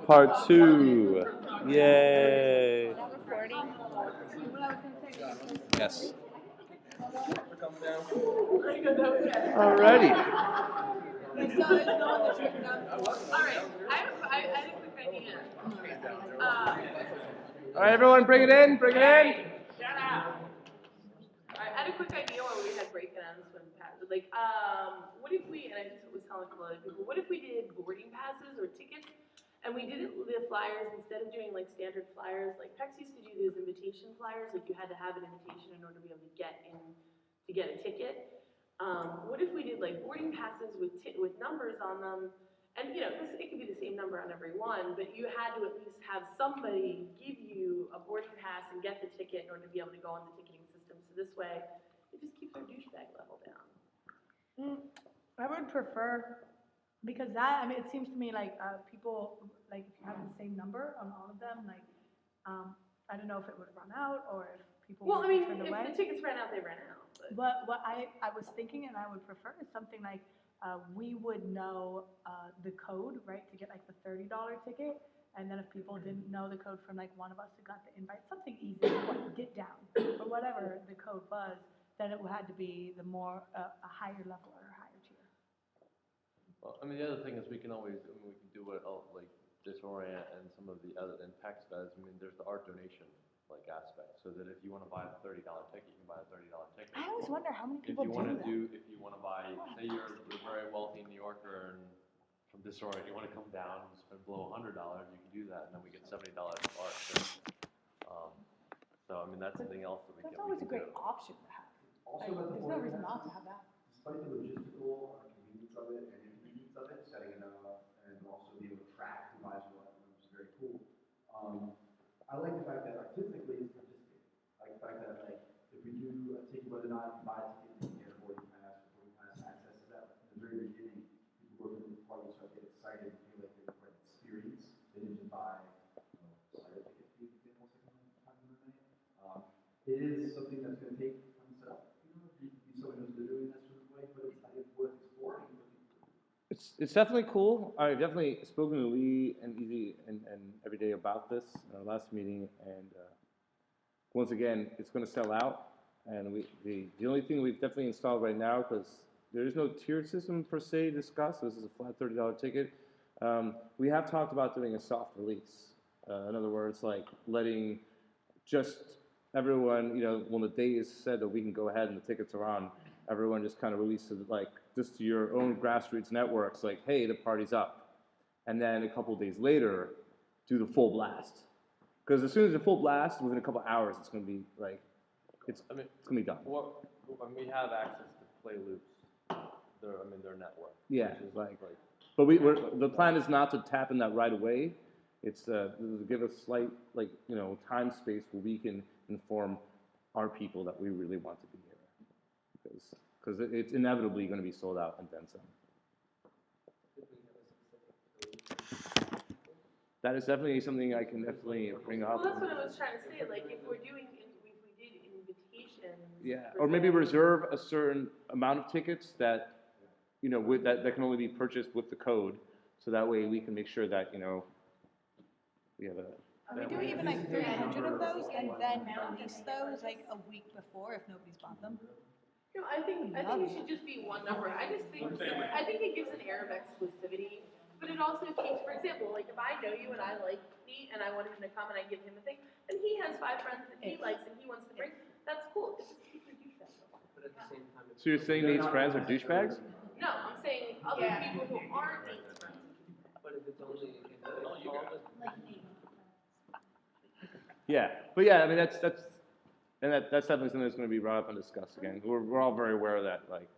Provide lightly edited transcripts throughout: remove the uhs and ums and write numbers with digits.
Part 2. Yay. Is that recording? Yes. Alrighty. All right, everyone, bring it in, bring it in. I had a quick idea while we had breakdowns when like, what if we, and I just was telling a couple other people, what if we did boarding passes or tickets, and we did it with the flyers instead of doing like standard flyers, like PEX used to do those invitation flyers, like you had to have an invitation in order to be able to get in, to get a ticket. What if we did like boarding passes with numbers on them, and you know, it could be the same number on every one, but you had to at least have somebody give you a boarding pass and get the ticket in order to be able to go on the ticketing system. So this way, it just keeps our douchebag level down. I would prefer, because that, I mean, it seems to me like people, like if you have the same number on all of them, like, I don't know if it would run out or if people Well, would I mean, turn if away. the tickets ran out, they ran out. But what I was thinking and I would prefer is something like we would know the code, right, to get like the $30 ticket. And then if people didn't know the code from like one of us who got the invite, something easy, like get down, or whatever the code was, then it had to be the more, a higher level or a higher tier. Well, I mean, the other thing is we can always, I mean, we can do what like Disorient and some of the other, and PEX does. I mean, there's the art donation like aspect, so that if you want to buy a $30 ticket, you can buy a $30 ticket. I always wonder how many people If you want to do if you want to buy, say you're a very wealthy New Yorker and from Disorient, you want to come down and spend below $100, you can do that, and then we get $70 of art. So I mean, that's something else that we That's can. always a great do. option to have. Also, Like, with the there's no reason not to have that. Despite the logistical convenience of it and inconvenience of it, setting it up and also being able to track who buys what, which is very cool. I like the fact that artistically it's participating. I like the fact that like if we do a ticket, whether or not you buy a ticket, you can get a boarding pass access to that. In the very beginning, people go to the party start to get excited and feel like they're part of the experience. They didn't just buy cider ticket fee, for example, second night. It is something that's going to take time to set up. You know, be someone who's doing that sort of way, but it's worth exploring. It's definitely cool. I've definitely spoken to Lee and Easy and every day about this in our last meeting, and once again, it's going to sell out. And the only thing we've definitely installed right now, because there is no tier system per se discussed, so this is a flat $30 ticket. We have talked about doing a soft release. In other words, like letting just everyone, you know, when the day is said that we can go ahead and the tickets are on, everyone just kind of releases like just to your own grassroots networks, like, hey, the party's up. And then a couple of days later, do the full blast. Because as soon as the full blast, within a couple of hours, it's going to be like, it's going to be done. And we have access to Play Loops, their network. Yeah, but the plan is not to tap in that right away. It's to give us slight, like, you know, time space where we can inform our people that we really want to be here. Because it's inevitably going to be sold out and then some. That is definitely something I can definitely bring up. Well, that's what I was trying to say. Like, if we did invitations. Yeah, or maybe reserve a certain amount of tickets that, you know, that can only be purchased with the code, so that way we can make sure that, you know, we have a. We do even like 300 of those and then release those like a week before if nobody's bought them. No, I think it should just be one number. I think it gives an air of exclusivity, but it also keeps, for example, like if I know you and I like Pete and I want him to come and I give him a thing, and he has 5 friends that he likes and he wants to bring, that's cool. It's just keep your douchebag. But at the same time, So you're saying Nate's friends are douchebags? No, I'm saying other people who aren't Nate's friends. but if it's only Yeah, but yeah, I mean that's definitely something that's going to be brought up and discussed again. We're all very aware of that. Like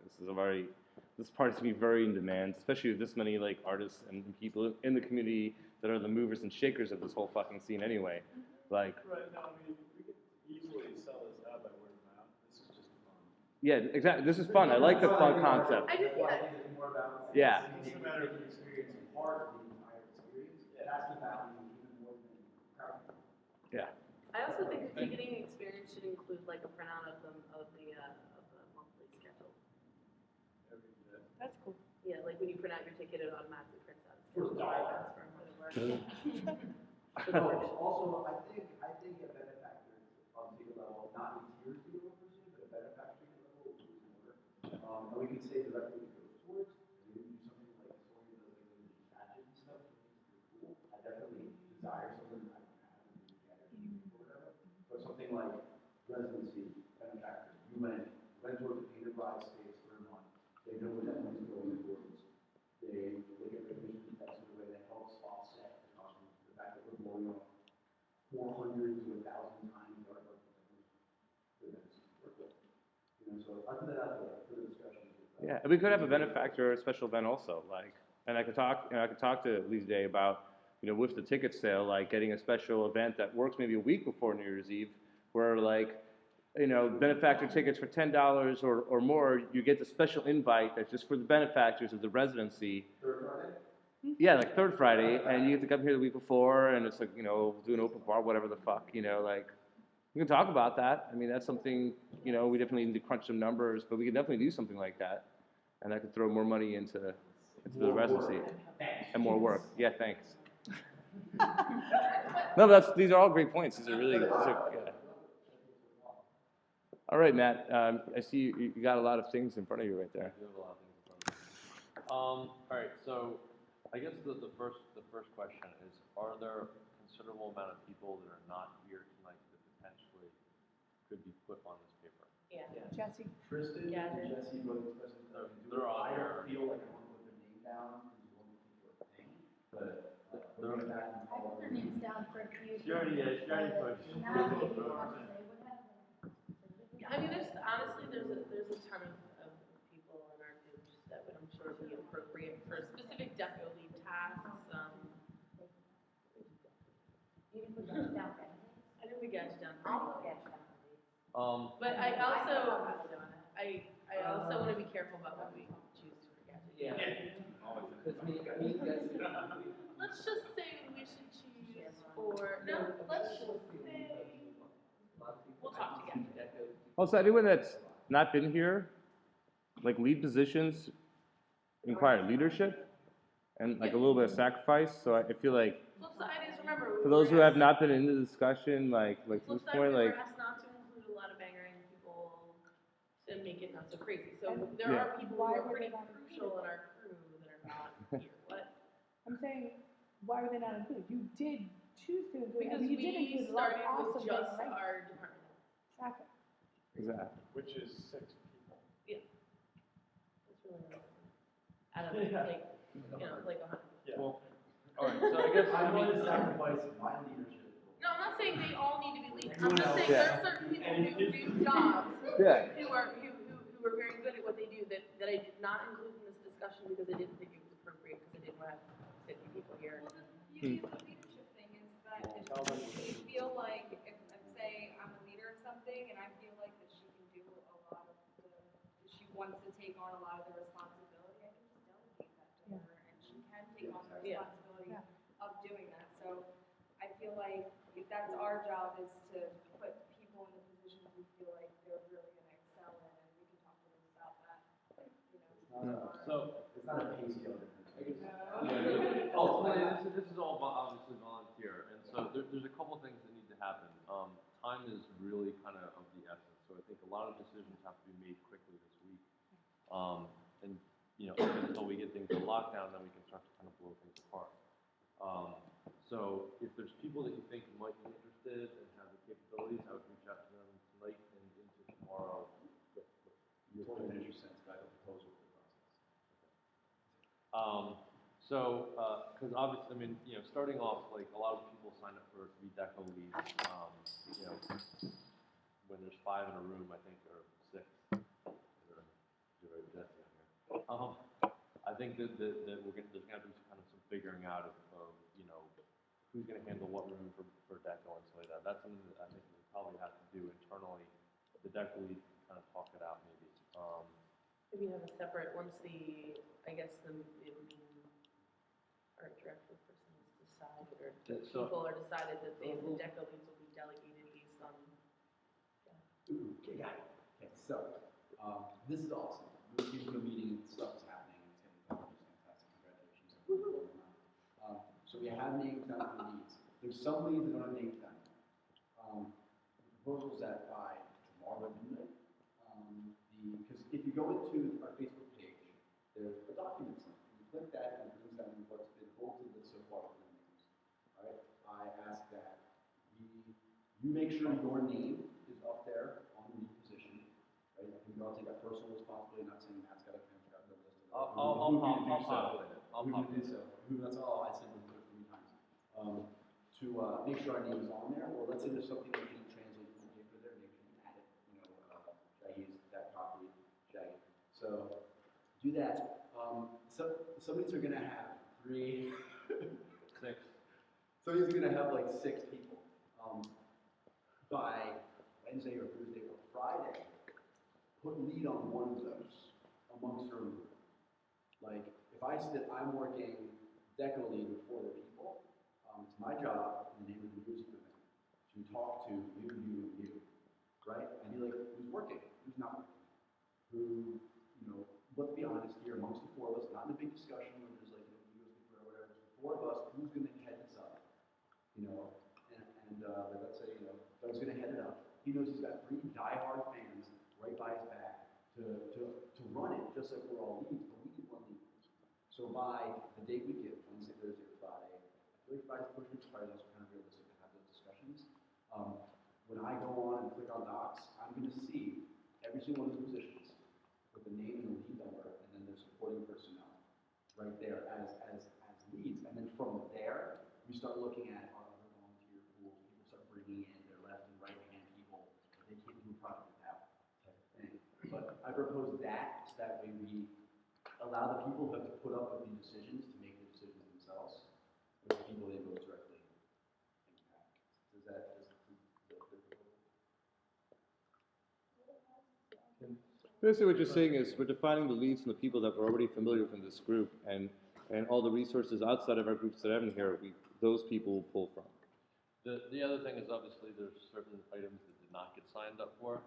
this party's going to be very in demand, especially with this many like artists and people in the community that are the movers and shakers of this whole fucking scene anyway. Like. Right. No, I mean we could easily sell this out by word of mouth. This is just fun. Yeah, exactly. This is fun. I like the fun concept. I just Yeah. It's a matter of the experience and part of the entire experience. That's the value even more than crowd. Yeah. I also think the ticketing experience should include like a printout of the monthly schedule. That's cool. Yeah, like when you print out your ticket, it automatically prints out a schedule of our events for a month. But no, also, I think a benefactor on ticket level, not a tier ticket level per se, but a benefactor ticket level is more. And we can say directly what it goes towards, and we can do something like Sonia does, like the badges and stuff, which is pretty cool. I definitely desire something that I don't have and maybe get it or whatever. But something like residency, benefactor, you rent towards a painted bride space for a month, they know what that money's going towards. They look at recognition tax in a way that helps offset the cost of the fact that we're blowing up 400 to 1,000 times our budget events work with. You know, so I put that out there for the discussion. Yeah, and we could have a benefactor or a special event also, like, and I could talk to Lisa Day about, with the ticket sale, like getting a special event that works maybe a week before New Year's Eve, where like, benefactor tickets for $10 or more, you get the special invite that's just for the benefactors of the residency. Third Friday? Yeah, like third Friday, and you have to come here the week before, and it's like, do an open bar, whatever the fuck, like, we can talk about that. I mean, that's something, we definitely need to crunch some numbers, but we can definitely do something like that. And that could throw more money into the residency. And more work. Yeah, thanks. No, but these are all great points. These are yeah. All right, Matt, I see you got a lot of things in front of you right there. We have a lot of things in front of us. All right, so I guess the first question is, are there a considerable amount of people that are not here tonight that potentially could be put on this paper? Yeah. Jesse. Tristan Yeah, and Jesse both expressed interest. They're on I there. don't feel like I want to put their name down into one particular thing, but they're going back and I put their names down for a few. She already pushed. Now they would have I mean, there's a ton of people in our groups that would, I'm sure, be appropriate for specific DECO lead tasks. You can put that down. I think we got you down. I'll put that down. But I also want to be careful about what we choose to forget. Yeah. Let's just say we should choose for, no, let's just say, we'll talk together. Also, anyone that's not been here, like lead positions require leadership and like a little bit of sacrifice. So I feel like Flip side is, remember, for those who have not been in the discussion, like flip this side, point, we were like asked not to include a lot of bangering people to make it not so crazy. So there Yeah. are people who Why are were pretty they not crucial in our crew that are not here. What? I'm saying, why were they not included? You did choose to include, I Because mean, you did we include a lot of started with awesome just things, right? our department. Exactly. exactly. Which is 6 people. That's really nice. Out of like, like 100. Yeah. Well, all right, so I guess, I want to sacrifice my leadership. No, I'm not saying they all need to be leaders. I'm just saying there are certain people who do jobs Yeah. who are very good at what they do that I did not include in this discussion because I didn't think it was appropriate because I didn't want to have 50 people here. Well, the beauty of the leadership thing is that if you feel like, if say I'm a leader of something and I feel like that she can do a lot of she wants to take on a lot of the responsibility, I can just delegate that to her and she can take on the Yeah. responsibility of doing that. So I feel like that's our job, is to put people in the positions we feel like they're really going to excel in, and we can talk to them about that. so, It's not a pay scale difference. ultimately, this is all obviously volunteer, and so there's a couple things that need to happen. Time is really kind of the essence, so I think a lot of decisions have to be made quickly this week. And, until we get things in lockdown, then we can start to kind of blow things apart. So if there's people that you think might be interested and have the capabilities, I would reach out to them tonight and into tomorrow. Totally makes sense, guide the proposal for the process. Because obviously, I mean, starting off, like, a lot of people sign up to be DECO leads, when there's 5 in a room, I think, or 6. You're right, Jesse on here. I think that there's gonna have to be kind of some figuring out of who's gonna handle what room for DECO and stuff like that. That's something that I think we probably have to do internally. The DECO lead kind of talk it out maybe. Maybe have a separate, once the art director person is decided, or people are decided that the DECO leads will be delegated based on. Ooh, okay, got it. Okay, so, this is awesome. We're keeping a meeting, stuff is happening, it's gonna be fantastic, congratulations. So So we have names down for leads. There's some leads that don't have names down. The proposal's that by tomorrow midnight, because if you go into our Facebook page, there's a document link. You click that and it brings down what's been voted so far for the names. All right? I ask that you make sure your name is up there on the lead position. Right? You can all take that personal responsibility, not saying Matt's got a list of I'll who can do so. pop with it. I'll Who pop can do so. That's all I said, we'll do it 3 times. To make sure our name is on there, or let's say there's something that you translate from the paper there, make sure you add it, Shaggy's that property, Shaggy. So do that. Some of these are gonna have 3, 6. some of these are gonna have like 6 people. By Wednesday or Thursday or Friday, put lead on one of those amongst your group. Like, if I said I'm working deco lead with 4 other people, it's my job in the name of the music event to talk to you, right? And be like, who's working? Who's not working? Who, let's be honest here, amongst the 4 of us, not in a big discussion where there's like, you or whatever, the 4 of us, who's gonna head this up? Like let's say, Doug's gonna head it up. He knows he's got 3 diehard fans right by his back to run it, just like we're all leads, but we can run leads. So by the date we give, Wednesday, Thursday, or Friday, I feel like Friday's pushing, Friday's also kind of realistic to have those discussions. When I go on and click on docs, I'm gonna see every single one of the positions with the name and the lead number, and then their supporting personnel right there as leads. And then from there, we start looking at our other volunteer pools. People start bringing in their left and right hand people. They can't do a project without type of thing. But I propose that, so that way we allow the people who have to put up with the decisions to make the decisions themselves, with the people they will directly impact. Does that Basically, what you're saying is we're defining the leads from the people that we're already familiar with in this group, and all the resources outside of our groups that haven't here, those people will pull from. The other thing is obviously there's certain items that did not get signed up for.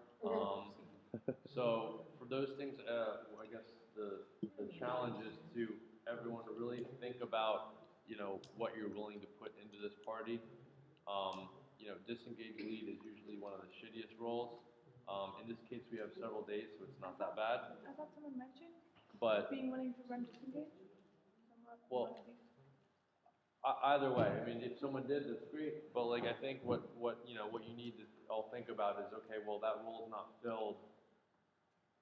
So for those things, I guess the challenge is to everyone to really think about, what you're willing to put into this party. Disengage lead is usually one of the shittiest roles. In this case, we have several days, so it's not that bad. I thought someone mentioned But being willing to run disengage. well, either way, I mean, if someone did, that's great. But like, I think what you need to all think about is, okay, well, that role's not filled.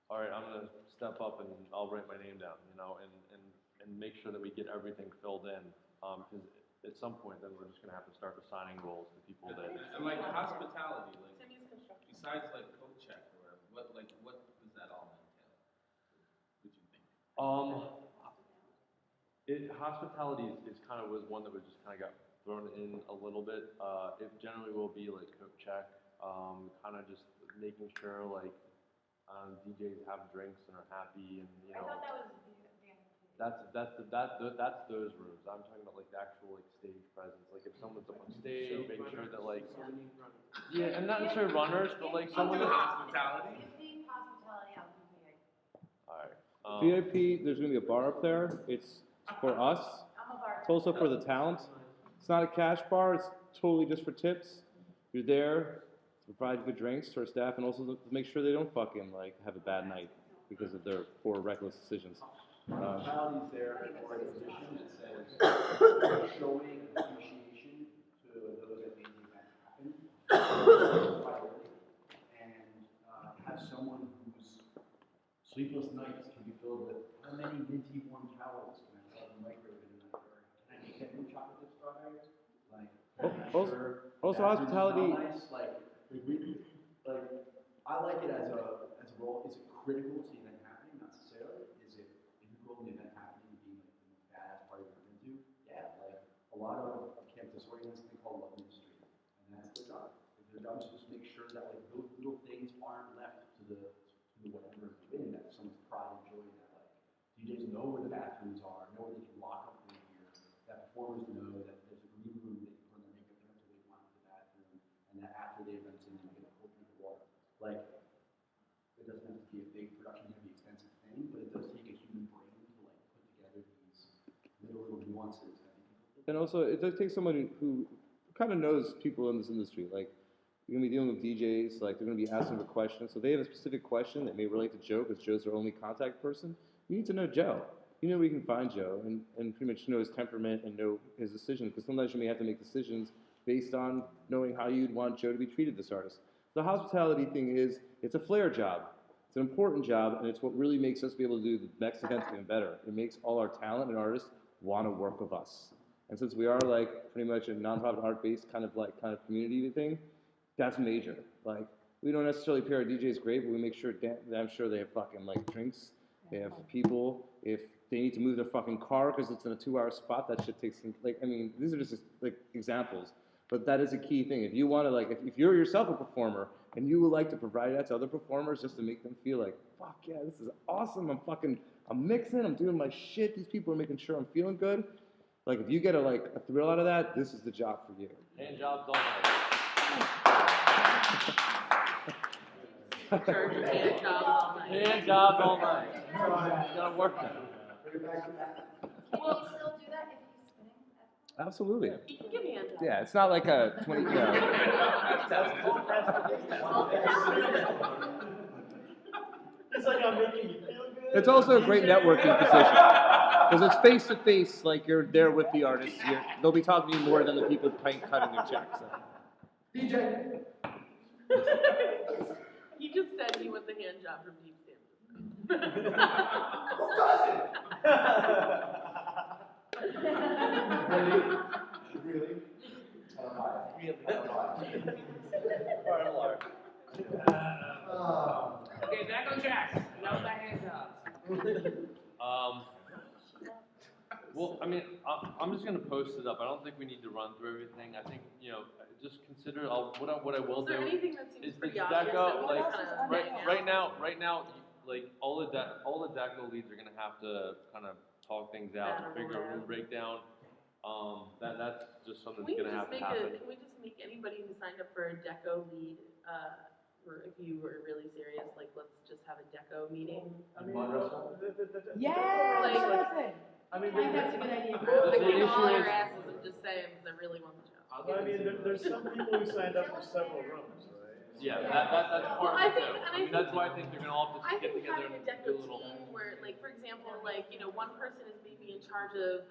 All right, I'm gonna step up and I'll write my name down, and make sure that we get everything filled in. Because at some point, then we're just gonna have to start assigning roles to people that. And like hospitality, besides like coat check or what does that all entail? What you think? Hospitality is kind of was one that was just kind of got thrown in a little bit. It generally will be like coat check, kind of just making sure like DJs have drinks and are happy, and I thought that was that's those rooms. I'm talking about like the actual like stage presence. Like if someone's up on stage, make sure that like and not necessarily runners, but like someone. Hospitality. Give me hospitality, I'll do VIP. All right. VIP, there's going to be a bar up there. It's for us. I'm a bar. It's also for the talent. It's not a cash bar. It's totally just for tips. You're there to provide good drinks to our staff, and also to make sure they don't fucking have a bad night because of their poor, reckless decisions. Hospitality's there for a position that says showing appreciation to those that made the event happen. And have someone whose sleepless nights can be filled with how many minty warm towels can I have in the microwave in a night? Or can I make that new chocolate chip strawberries? Like, Also hospitality. Nice? I like it as a role. Is it critical to the event happening? Not necessarily. Is it integral to the event happening and being like the most badass party we've been to? Yeah, like a lot of campus organizers thing called Love in the Street, and that's their job. Their job is just make sure that like those little things aren't left to the whatever it's been, that someone's pride and joy, that like DJs know where the bathrooms are, know where they can lock up their gear, that performers know that there's a green room they can put on their makeup, they don't have to wait line for the bathroom, and that after the event's in, they get a cold drink of water. Like, it doesn't have to be a big production, heavy, expensive thing, but it does take a human brain to like put together these little nuances that I think people And also, it does take someone who kind of knows people in this industry. Like, you're gonna be dealing with DJs, like they're gonna be asking for questions. So they have a specific question that may relate to Joe, because Joe's their only contact person. You need to know Joe. You know where you can find Joe, and pretty much know his temperament and know his decisions. Because sometimes you may have to make decisions based on knowing how you'd want Joe to be treated, this artist. The hospitality thing is, it's a flair job. It's an important job, and it's what really makes us be able to do the next event even better. It makes all our talent and artists want to work with us. And since we are like pretty much a nonprofit art-based kind of community thing, that's major. Like, we don't necessarily pay our DJs great, but we make sure I'm sure they have fucking like drinks. They have people. If they need to move their fucking car because it's in a 2-hour spot, that shit takes, like, I mean, these are just like examples. But that is a key thing. If you want to, like, if you're yourself a performer and you would like to provide that to other performers just to make them feel like, fuck yeah, this is awesome. I'm mixing, I'm doing my shit. These people are making sure I'm feeling good. Like, if you get a thrill out of that, this is the job for you. Hand jobs all night. Charge your hand jobs all night. Hand jobs all night. You gotta work that. Can you still do that if he's spinning? Absolutely. You can give me hand jobs. Yeah, it's not like a 20, It's like I'm making you feel good. It's also a great networking position. Because it's face to face, like you're there with the artist. They'll be talking to you more than the people cutting your checks. So. DJ. He just said he wants a hand job from Deep Stanford. Who doesn't? Really? Okay, back on track. Now back hand jobs. Well, I mean, I'm just gonna post it up. I don't think we need to run through everything. I think, you know, just consider, what I will Is there do anything that seems is pretty obvious that Deco, we like, can kind of right now, like, all the Deco leads are gonna have to kind of talk things out and figure a room breakdown. That's just something that's gonna have to happen. Can we just make anybody who signed up for a Deco lead, or if you were really serious, like, let's just have a Deco meeting? Yeah, Like- listen. I mean, I think that's a good idea. I The kick issue all your is- asses, I'm just saying, because I really want the job. I mean, there's some people who signed up for several rooms, right? Yeah, that's Well, part I of it think- too. and I I mean, think- that's why I think they're gonna all have I to get think together having a and do a Deco little. team where, like, for example, like, you know, one person is maybe in charge of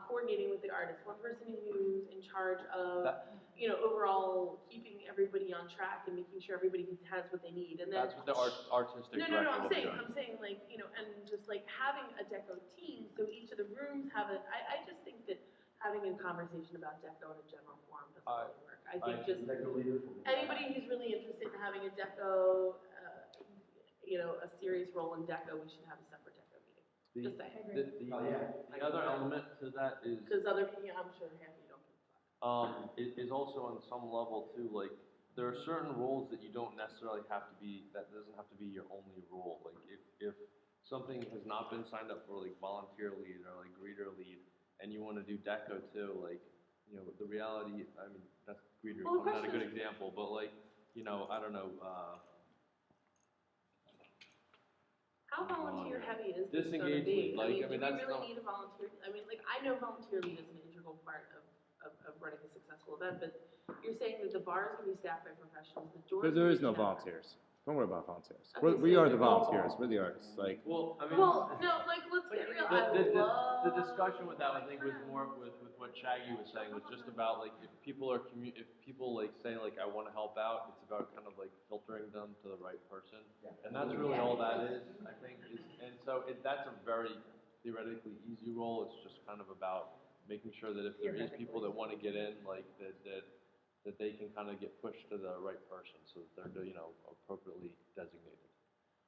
coordinating with the artist, one person who's in charge of, you know, overall keeping everybody on track and making sure everybody has what they need, and then. That's what the artistic No, director I'm will be saying, doing. like, you know, and just like having a Deco team, so each of the rooms have I just think that having a conversation about Deco in a general forum doesn't really work. I think just anybody who's really interested in having a Deco, you know, a serious role in Deco, we should have a separate Deco meeting. The- Just saying. The other element to that is, Because other people, I'm sure half of you don't give a fuck. is also on some level too, like, there are certain roles that you don't necessarily have to be, that doesn't have to be your only role. Like, if something has not been signed up for, like, volunteer lead or like greeter lead, and you wanna do Deco too, like, you know, the reality, I mean, that's greeter, Well, the probably not a question good example, but like, you know, I don't know, How volunteer heavy is this gonna Disengaged be? lead, like, I mean, do we that's really not- need a volunteer? I mean, like, I know volunteer lead is an integral part of running a successful event, but you're saying that the bar is gonna be staffed by professionals, the doors. But there gonna is be no staffed by- volunteers. Don't worry about volunteers. Okay, We so- are the volunteers. We're the artists. Like, well, I mean. Well, no, like, let's get real, I The love. discussion with that, I think, was more with what Shaggy was saying, was just about, like, if people like say, like, I wanna help out, it's about kind of like filtering them to the right person. And that's really all that is, I think, and so that's a very theoretically easy role. It's just kind of about making sure that if there is people that wanna get in, like, that they can kind of get pushed to the right person, so that they're, you know, appropriately designated.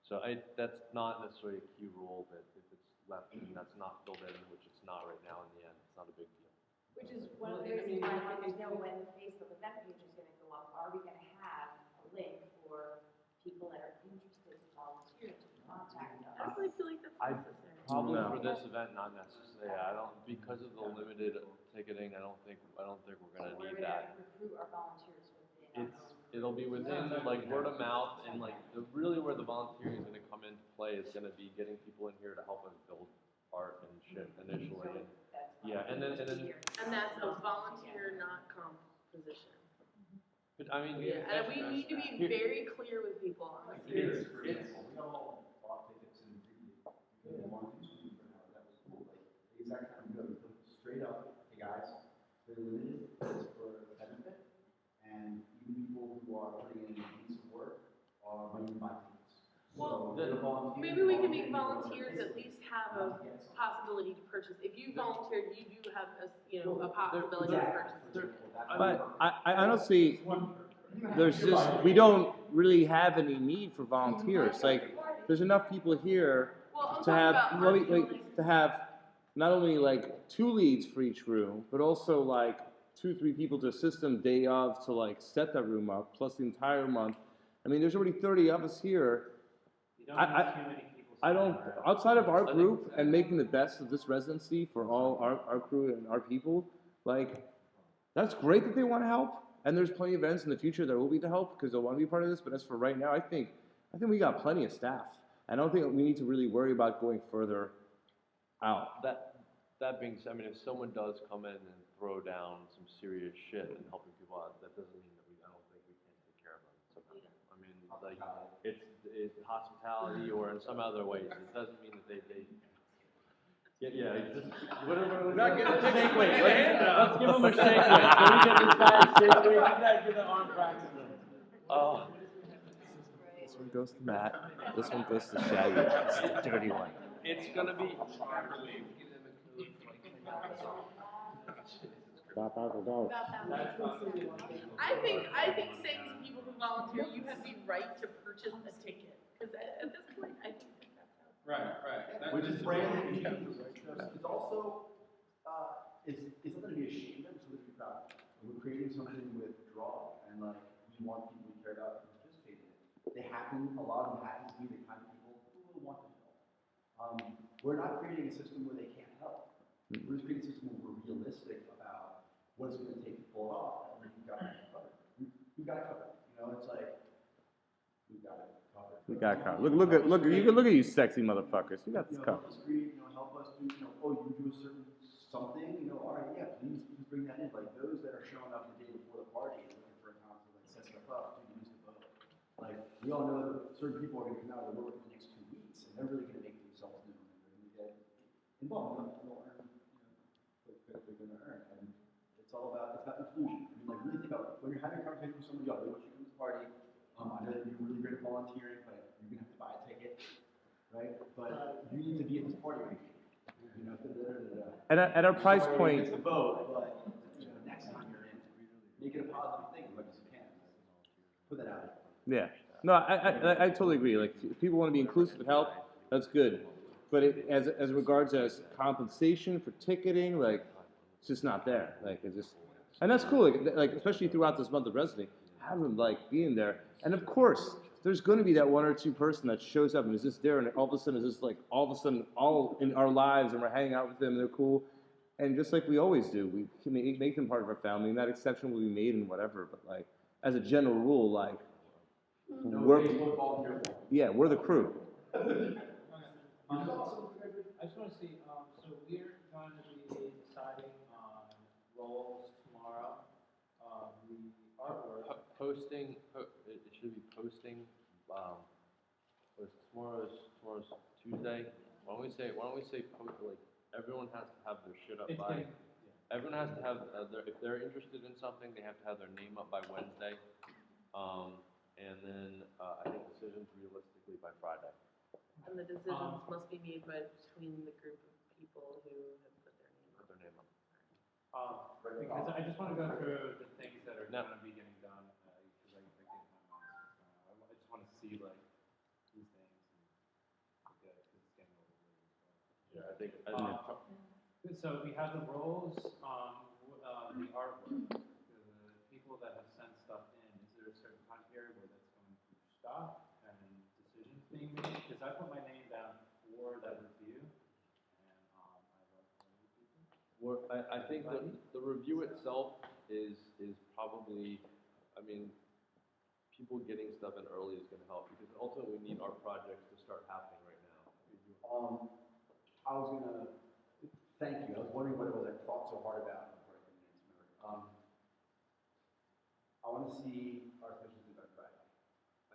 So that's not necessarily a key role, but if it's left and that's not filled in, which it's not right now in the end, it's not a big deal. Which is one of the reasons why I wanted to know when the Facebook event page is gonna go up. Are we gonna have a link for people that are interested to volunteer to contact I us? don't really feel like that's I- necessary. Probably No. for this event, not necessarily. I don't, because of the limited ticketing, I don't think we're gonna We're need gonna that. recruit our volunteers within our own. It'll be within, like, word of mouth, and like, really where the volunteering is gonna come into play is gonna be getting people in here to help us build art and shit initially, and, That's yeah, and then, And that's a volunteer, not comp position. but I mean, Yeah, and we need to be very clear with people on this. it's, We all bought tickets and we wanted to do something for now, that was cool, like, the exact time we go, we put straight up, hey guys, very limited, it's for a benefit, and even people who are putting in weeks of work are running by tickets. Well, So, the volunteers. Maybe we can make volunteers at least have a possibility to purchase. If you volunteered, you do have a, you know, a possibility to purchase a ticket. But I honestly, there's just, we don't really have any need for volunteers. Like, there's enough people here Well, I'm to talking have, about let me, art like, building. to have not only like 2 leads for each room, but also like 2, 3 people to assist them day of to like set that room up, plus the entire month. I mean, there's already 30 of us here. You don't I- need too many people. I don't, sitting around. outside of our group and making the best of this residency for all our crew and our people, like, that's great that they want to help. And there's plenty of events in the future that will be to help because they'll want to be part of this. But as for right now, I think we got plenty of staff. I don't think we need to really worry about going further out. that being said, I mean, if someone does come in and throw down some serious shit and helping people out, that doesn't mean that I don't think we can't take care of them somehow. I mean, like, it's hospitality or in some other ways, it doesn't mean that they yeah, just, whatever. Not getting a shake weight. Let's give him a shake weight. Can we get this guy a shake weight? Give that arm practice. Oh. This one goes to Matt. This one goes to Shaggy. This is the dirty one. It's gonna be. I think saying to people who volunteer, you have the right to purchase a ticket. Because at this point, I think that's how. Right. Which is branding. It's also, it's something to be ashamed of, it's something to be proud of. We're creating something with draw, and like, we want people to care about and participate in it. A lot of them happen to be the kind of people who will want to help. We're not creating a system where they can't help. We're just creating a system where we're realistic about what it's gonna take to pull it off, and we've got it covered. We've got it covered, you know, it's like, we've got it covered. We got covered. Look, you can look at you sexy motherfuckers. You got this Help covered. us create, help us do, you do a certain something, all right, yeah, please bring that in. Like those that are showing up the day before the party and looking for a council that sets stuff up, do use the vote. Like, we all know that certain people are gonna come out of the work in the next 2 weeks, and they're really gonna make themselves known, and they're gonna get involved, and they'll earn, what they're gonna earn. And it's about inclusion. I mean, like, really think about when you're having a conversation with somebody, I really want you to come to the party. I know that you're really great at volunteering, but you're gonna have to buy a ticket, right? But you need to be at this party with me. At our price point, It's a vote, but next time you're in, make it a positive thing as much as you can. Put that out. yeah. No, I totally agree. Like, if people want to be inclusive and help, that's good. But as regards as compensation for ticketing, like, it's just not there. Like, it's just, and that's cool. Like especially throughout this month of residency, have them like being there. And of course, there's going to be that 1 or 2 person that shows up and is just there, and all of a sudden is just like all in our lives, and we're hanging out with them, and they're cool. And just like we always do, we can make them part of our family, and that exception will be made and whatever. But like, as a general rule, like, we're the crew. I just want to see, so we're going to be deciding on roles tomorrow, the artwork. Posting, it should be posting, tomorrow's Tuesday. Why don't we say, like, everyone has to have their shit up by, everyone has to have, if they're interested in something, they have to have their name up by Wednesday. And then, I think decisions realistically by Friday. And the decisions must be made by between the group of people who have put their name up. Because I just want to go through the things that are going to be getting done, because I get my mind. I just want to see like these things, because it's getting overloaded. Yeah, I think. So we have the roles on the artwork. The people that have sent stuff in, is there a certain time period where that's going to stop and decisions being made? Because I put my name down for that review, and I think the review itself is probably, I mean, people getting stuff in early is going to help, because ultimately we need our projects to start happening right now. I was gonna, thank you, I was wondering what it was I thought so hard about before I couldn't answer. I wanna see our submissions by Friday.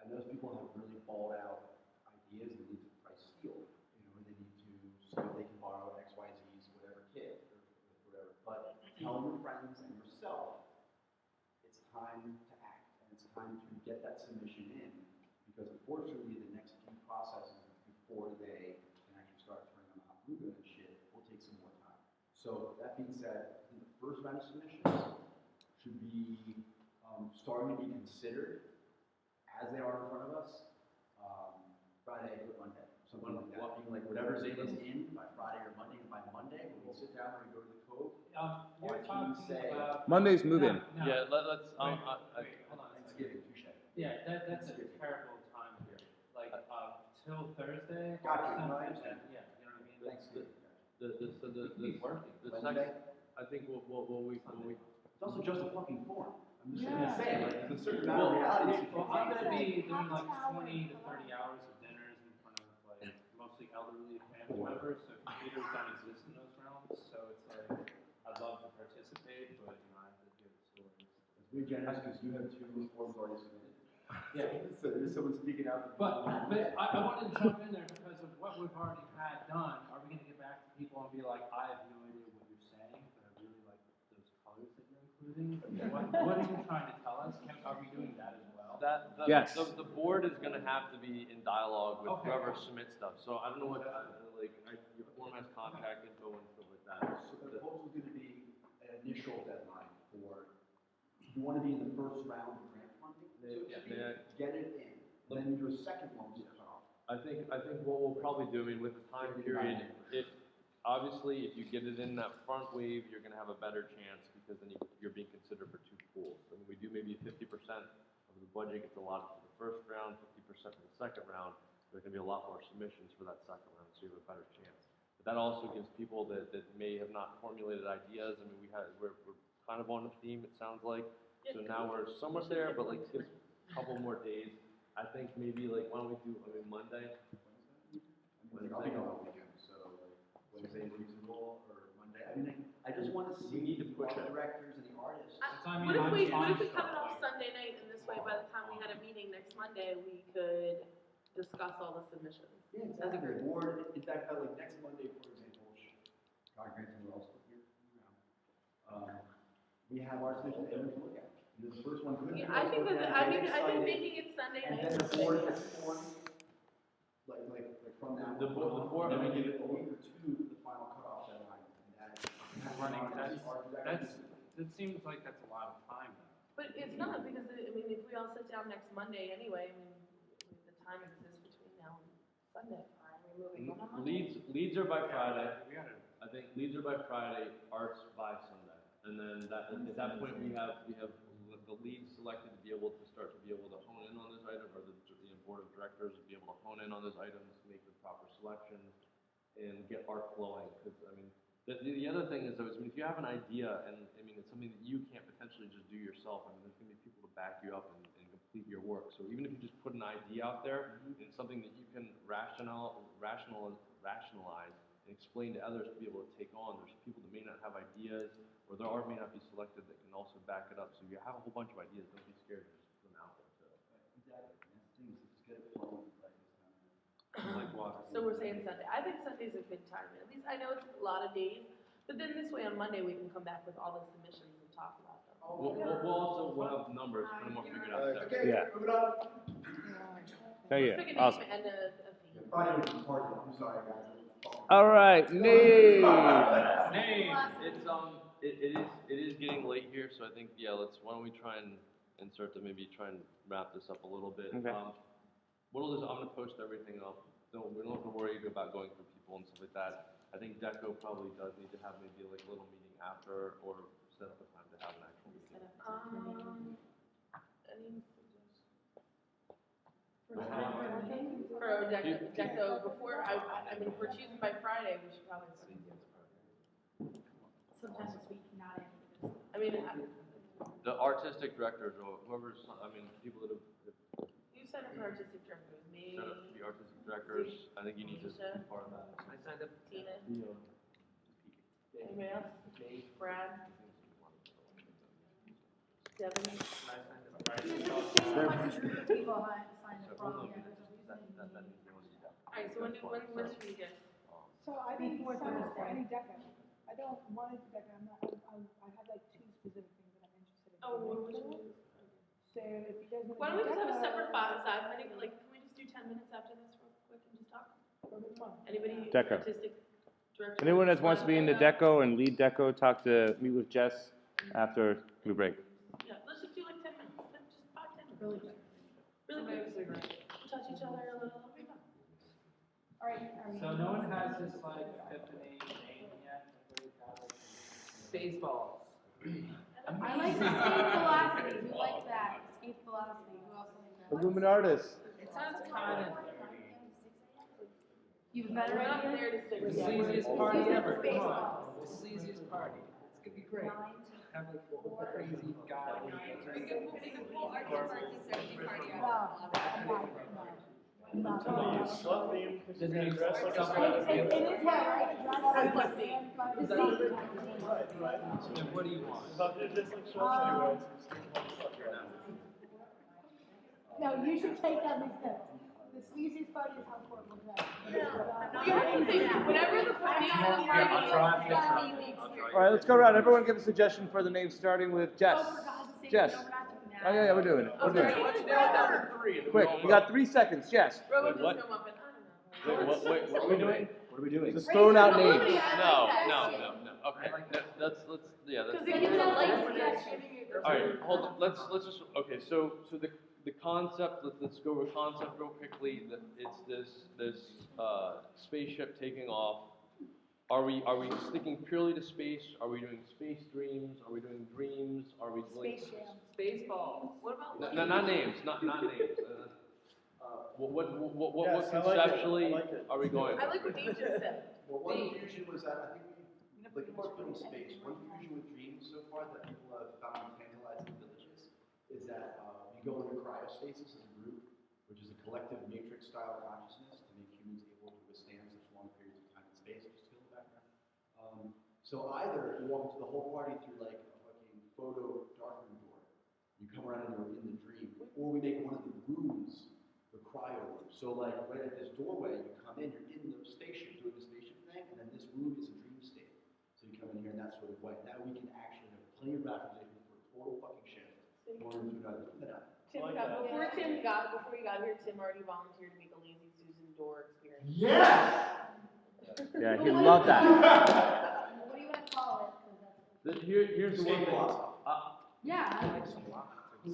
I know people have really balled out ideas and need to price steel, they need to, so they can borrow XYZ's whatever kit, or whatever, but tell your friends and yourself, it's time to act, and it's time to get that submission in, because unfortunately, the next few processes before they can actually start turning them out, and shit, will take some more time. So, that being said, I think the first round of submissions should be starting to be considered as they are in front of us, Friday or Monday, something like that. Being like whatever's in by Friday or Monday, and by Monday, when we sit down and we go to the code, You're talking about. Monday's move-in. No, no. Yeah, let's, Wait, hold on a second. Thanksgiving, touche. Yeah, that's a terrible time period, like, till Thursday. Gotcha, Sunday, no, I understand. Yeah, you know what I mean? Thanksgiving. Keep working. the Wednesday? second, I think when we, It's also just a fucking form. I'm just Yeah. saying, like, there's a certain amount of reality. Well, I'm gonna be doing like Half an 20 to hour. 30 hours of dinners in front of like mostly elderly family members, so computers don't exist in those realms, so it's like, I'd love to participate, but you know, I have to give stories. It's really generous because you have 2 forms already submitted. Yeah. So there's someone speaking out. But I wanted to jump in there because of what we've already had done. Are we gonna get back to people and be like, I have no idea what you're saying, but I really like those colors that you're including? What are you trying to tell us? Are we doing that as well? Yes. The board is gonna have to be in dialogue with Okay. whoever submits stuff, so I don't know what, your form has contact info and stuff like that. So the proposal's gonna be an initial deadline for, you wanna be in the first round of grant funding, so to Yeah, speak, yeah. get it in. Then your second one will cut off. I think what we'll probably do, I mean, with the time period, obviously, if you get it in that front wave, you're gonna have a better chance, because then you're being considered for 2 pools. I mean, we do maybe 50% of the budget gets allotted for the first round, 50% for the second round, there's gonna be a lot more submissions for that second round, so you have a better chance. But that also gives people that may have not formulated ideas, I mean, we're kind of on the theme, it sounds like, so now we're somewhat there, but like, give a couple more days. I think maybe like, why don't we do, Monday? I'll be gone all weekend, so like, Wednesday is reasonable, or Monday, I just wanna see. We need to push the it. directors and the artists. What if we cut it off Sunday night, and this way, by the time we had a meeting next Monday, we could discuss all the submissions? Yeah, As a exactly, group. or in fact, like next Monday, for example, God grant we're all still here, we have our submission everyone to look at. The first one could be. Yeah, I think I think making it Sunday And night. then the board gets formed, like from now. The board, then I we mean, give it a week or 2, the final cutoff deadline, and that's. That seems like that's a lot of time though. But it's not, because, I mean, if we all sit down next Monday anyway, I mean, the time exists between now and Sunday. Are we moving on a Monday? Leads are by Friday. We gotta, I think leads are by Friday, arts by Sunday. And then at that point, we have the leads selected to be able to start to be able to hone in on this item, or the board of directors to be able to hone in on those items, make the proper selections, and get art flowing. Because, I mean, the other thing is, though, is if you have an idea, and I mean, it's something that you can't potentially just do yourself, I mean, there's going to be people to back you up and complete your work. So even if you just put an idea out there, and something that you can rationalize and explain to others to be able to take on, there's people that may not have ideas, or their art may not be selected that can also back it up. So you have a whole bunch of ideas, don't be scared to just put them out there. Exactly, and that's the thing, is just get it flowing, like this Like water. So we're saying Sunday. I think Sunday's a good time. At least, I know it's a lot of days, but then this way on Monday, we can come back with all the submissions and talk about them. We'll have numbers, kind of more figured out. Okay, Yeah. moving on. Thank Let's pick a you. name Awesome. and a theme. Friday was important, I'm sorry, guys. All right, Nate. name. It is getting late here, so I think, yeah, why don't we try and maybe try and wrap this up a little bit. Okay. What I'll do is I'm gonna post everything up. We don't have to worry about going through people and stuff like that. I think Deco probably does need to have maybe like a little meeting after, or set up a time to have an actual meeting. Any suggestions? For For Deco, before, I mean, if we're choosing by Friday, we should probably. Sometime this week, not in. I mean, The artistic directors, or whoever's, I mean, people that have. you said it for artistic directors, maybe set up the artistic directors, I think you need to be part of that. I signed up. Tina. Anybody else? Brad? Devin? People sign So up we'll for look all at that needs to be done. Alright, so when's for you guys? So I didn't Before sign up for Thursday. any deco. I don't want to do deco, I have like 2 specific things that I'm interested in. Oh, what was doing. it? So if you guys want to. Why don't we just have a separate side meeting, like, can we just do 10 minutes after this real quick and just talk? Anybody? Deco. Artistic director? Anyone that wants to be in the deco and lead deco, meet with Jess after we break. Yeah, let's just do like 10 minutes, just 5, 10 minutes. Really quick. Really quick. Touch each other a little, it'll be fun. All right, So no one has this like epiphany name yet? Everybody got it? Spaceballs. I like the escape velocity, who likes that? Escape velocity, who else likes that? Illuminatus. It sounds kind of. You have a better We're not idea? there to sing. The Yeah, we're- sleaziest party Who's ever, at come on. Spaceballs? The sleaziest party. It's gonna be great. Have like a crazy guy. We could pull artsy sexy party No, out. I'm not. Slut theme, Does it dress like a dress slut. It is, yeah, right? Right, right. Then what do you want? But it just like shorts anyways. No, you should take that instead. The sleaziest party is how Fort will play. You have to think, whatever the party All right, let's go around. Everyone give a suggestion for the name, starting with Jess. Oh, for God's sake, Jess. no, we're not doing that. Oh, yeah, we're doing it. We're doing Okay, it. let's narrow it down to 3. and then Quick, we'll we got 3 seconds. Jess. Robo what? just come up and, I don't know. What are we doing? What are we doing? Just throwing out names. Nobody has No, that no, shit. no, no, okay, let's, yeah, Cause that's. it gives us like suggestions. Alright, hold on, let's just, okay, so the concept, let's go over concept real quickly, that it's this spaceship taking off. Are we sticking purely to space? Are we doing space dreams? Are we doing dreams? Are we doing? Space Jam. Spaceballs. What about? No, not names, not names. What Yes, I like it. conceptually I like it. are we going? I like what Dave just said. Well, one fusion was that, I think like, it's put in space, one fusion with dreams so far that people have found tantalizing villages is that, you go into cryostasis as a group, which is a collective matrix-style consciousness to make humans able to withstand such long periods of time and space, just feel the background. So either you walk into the whole party through like a fucking photo darkroom door, you come around and you're in the dream, or we make one of the rooms the cryo room. So like right at this doorway, you come in, you're in the spaceship, doing the spaceship thing, and then this room is a dream state. So you come in here in that sort of way. Now we can actually have plenty of rapidization for a total fucking shift. Going through that. Before you got here, Tim already volunteered to make a lazy Susan door experience. Yes! Yeah, he loved that. What do you want to call it? 'Cause that's- Here's the one thing. Yeah.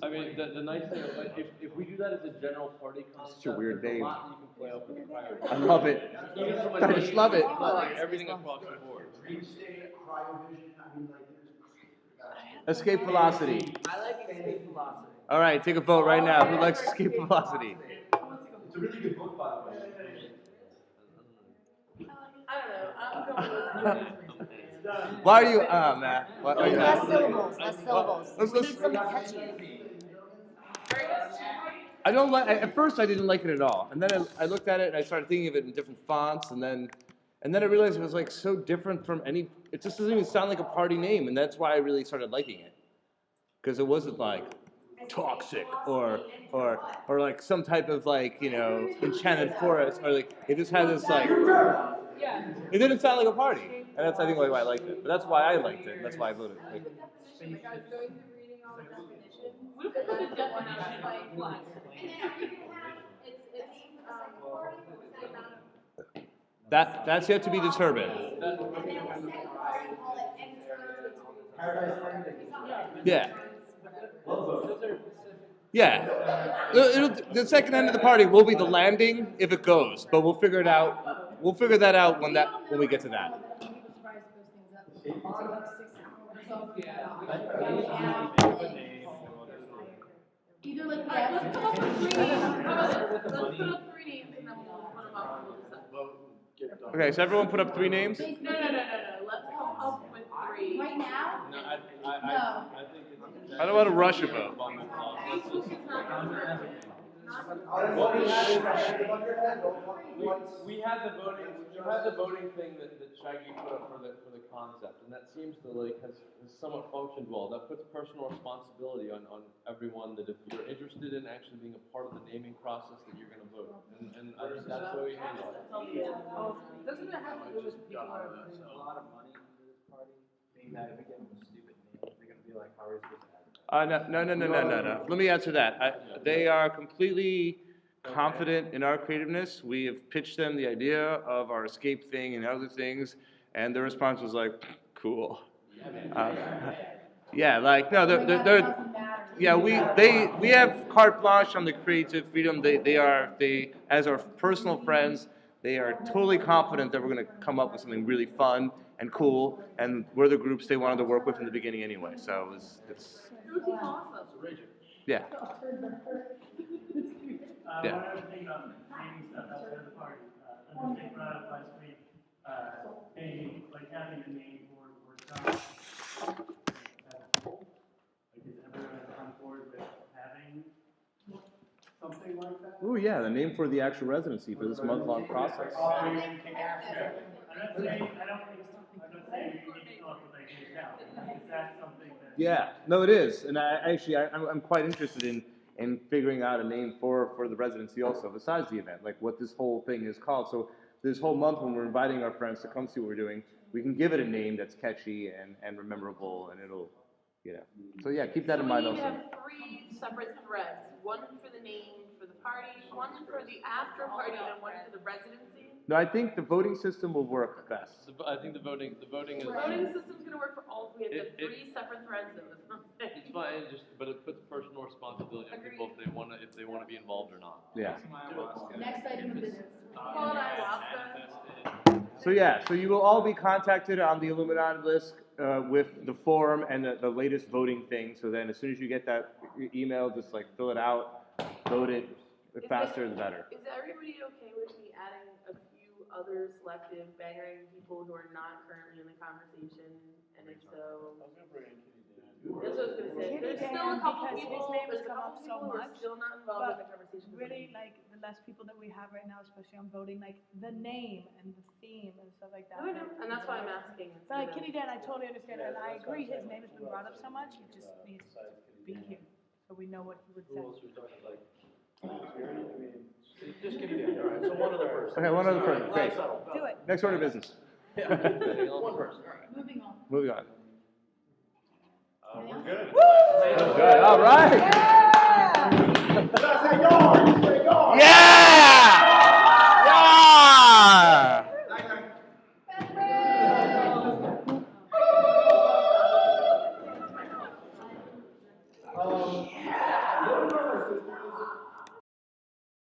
I mean, the nice thing, like, if we do that as a general party concept, such a weird there's name. a lot that you can play up with the cryo. I love it. Even from a I just name, love it. but like everything across the board. Dream state, cryovision, I mean like there's. Escape velocity. I like escape velocity. All right, take a vote right now. Who likes escape velocity? It's a really good book, by the way. I don't know, I'm going with. Why are you, Matt? What are you Less syllables, less syllables. Let's- We need something catchy. I don't like. At first, I didn't like it at all, and then I looked at it and I started thinking of it in different fonts, and then I realized it was like so different from any. It just doesn't even sound like a party name, and that's why I really started liking it, because it wasn't like toxic or like some type of like enchanted forest, or like it just had this like. It didn't sound like a party, and that's I think why I liked it. But that's why I liked it, and that's why I voted. Like, Like, I was going through reading all the definitions. What if we put the definition Like, like, that's yet to be determined. Yeah. Yeah. The second end of the party will be the landing if it goes, but we'll figure it out. We'll figure that out when we get to that. Either like alright, let's come up with 3 names, how about this? Let's With the money. put up 3 names and then we'll put them up and we'll decide. Okay, so everyone put up 3 names. No, let's come up with 3. Right now? No, No. I think it's. I don't want to rush a vote. Facebook is not gonna work. We had the voting, you had the voting thing that Shaggy put up for the concept, and that seems to has somewhat functioned well. That puts personal responsibility on everyone, that if you're interested in actually being a part of the naming process, that you're gonna vote. And I think that's the way we handle it. Doesn't it have to do with people are putting a lot of money into this party? Being that if we give them a stupid name, they're gonna be like, how are we supposed to No. Let me answer that. They are completely confident in our creativeness. We have pitched them the idea of our escape thing and other things, and their response was like, cool. Yeah, like, no, they're yeah, we have carte blanche on the creative freedom. They, as our personal friends, they are totally confident that we're gonna come up with something really fun and cool, and we're the groups they wanted to work with in the beginning anyway, so it's Awesome. yeah. Yeah. One other thing about naming stuff outside of the party, another thing brought up last week, having a name for the workshop as a whole. Like, is everyone on board with having something like that? Ooh, yeah, the name for the actual residency for this month-long process. I'm not saying you need to come up with ideas now. Is that something that? Yeah, no, it is, and I'm quite interested in figuring out a name for the residency also, besides the event, like what this whole thing is called. So this whole month when we're inviting our friends to come see what we're doing, we can give it a name that's catchy and memorable, and it'll, So yeah, keep that in mind also. So we need to have 3 separate threads, one for the name for the party, one for the after party, and one for the residency. No, I think the voting system will work best. I think the voting is. The voting system's gonna work for all, we have to have 3 separate threads of it. It's fine, but it puts personal responsibility on people if they wanna be involved or not. Yeah. Next item of business. Call it ayahuasca. So you will all be contacted on the Illuminati list with the form and the latest voting thing. So then as soon as you get that email, just like fill it out, vote it, the faster the better. Is everybody okay with me adding a few other selective bangering people who are not currently in the conversation? And if so, that's what I was gonna say. There's still a couple people, there's a couple people who are still not involved in the conversation. Really, like, the less people that we have right now, especially on voting, like, the name and the theme and stuff like that. No, I know, and that's why I'm asking. But like Kitty Dan, I totally understand, and I agree, his name has been brought up so much, he just needs to be here, so we know what he would say. Just kidding, all right, so one other person. Okay, one other person, great. Do it. Next order of business. One person, all right. Moving on. We're good. Good, all right. Yeah! Yeah!